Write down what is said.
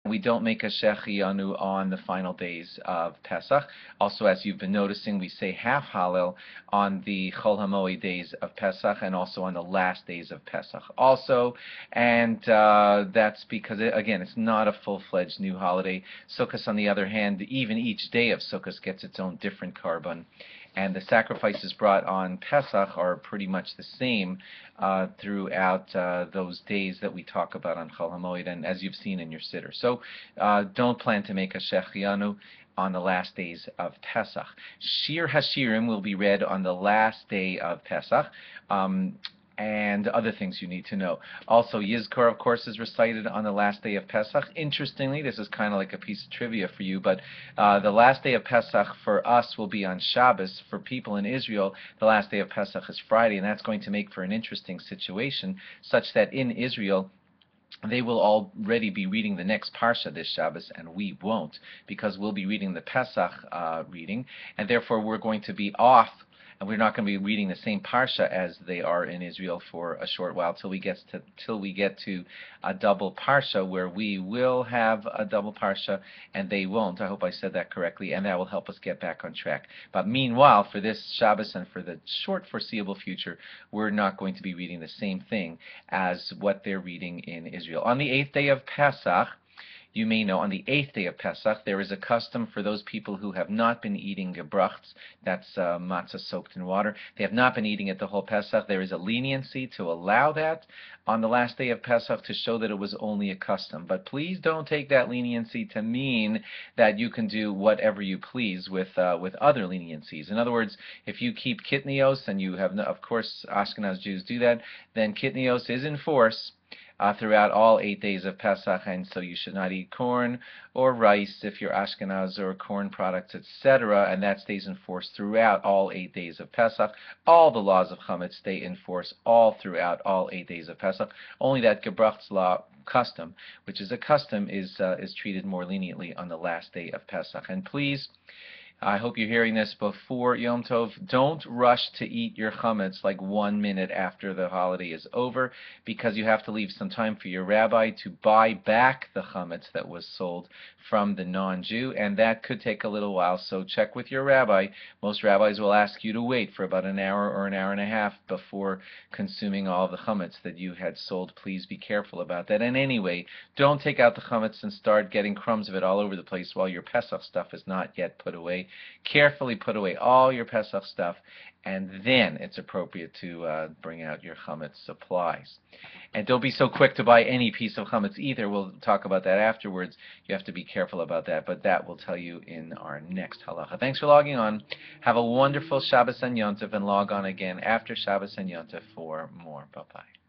We don't make a shechianu on the final days of Pesach. Also, as you've been noticing, we say half Hallel on the Chol HaMoed days of Pesach and also on the last days of Pesach also. And that's because, again, it's not a full-fledged new holiday. Sukkot, on the other hand, even each day of Sukkot gets its own different carbon. And the sacrifices brought on Pesach are pretty much the same throughout those days that we talk about on Chol HaMoed, and as you've seen in your siddur. So don't plan to make a Shechianu on the last days of Pesach. Shir Hashirim will be read on the last day of Pesach. And other things you need to know. Also, Yizkor, of course, is recited on the last day of Pesach. Interestingly, this is kind of like a piece of trivia for you, but the last day of Pesach for us will be on Shabbos. For people in Israel, the last day of Pesach is Friday, and that's going to make for an interesting situation, such that in Israel, they will already be reading the next Parsha this Shabbos, and we won't, because we'll be reading the Pesach reading, and therefore we're going to be off, and we're not going to be reading the same Parsha as they are in Israel for a short while till we get to a double Parsha, where we will have a double Parsha and they won't. I hope I said that correctly, and that will help us get back on track. But meanwhile, for this Shabbos and for the short foreseeable future, we're not going to be reading the same thing as what they're reading in Israel. On the 8th day of Pesach, you may know, on the 8th day of Pesach, there is a custom for those people who have not been eating gebrachts, that's matzah soaked in water. They have not been eating it the whole Pesach. There is a leniency to allow that on the last day of Pesach to show that it was only a custom. But please don't take that leniency to mean that you can do whatever you please with other leniencies. In other words, if you keep kitnios, and you have, of course, Ashkenaz Jews do that, then kitnios is in force throughout all 8 days of Pesach, and so you should not eat corn or rice if you're Ashkenaz, or corn products, etc., and that stays in force throughout all 8 days of Pesach. All the laws of Chametz stay in force all throughout all 8 days of Pesach. Only that gebrachts law custom, which is a custom, is treated more leniently on the last day of Pesach. And please, I hope you're hearing this before Yom Tov. Don't rush to eat your chametz like 1 minute after the holiday is over, because you have to leave some time for your rabbi to buy back the chametz that was sold from the non-Jew, and that could take a little while, so check with your rabbi. Most rabbis will ask you to wait for about an hour or an hour and a half before consuming all the chametz that you had sold. Please be careful about that. And anyway, don't take out the chametz and start getting crumbs of it all over the place while your Pesach stuff is not yet put away. Carefully put away all your Pesach stuff, and then it's appropriate to bring out your chametz supplies. And don't be so quick to buy any piece of chametz either. We'll talk about that afterwards. You have to be careful about that, but that we'll tell you in our next halacha. Thanks for logging on. Have a wonderful Shabbos and Yom Tov, and log on again after Shabbos and Yom Tov for more. Bye-bye.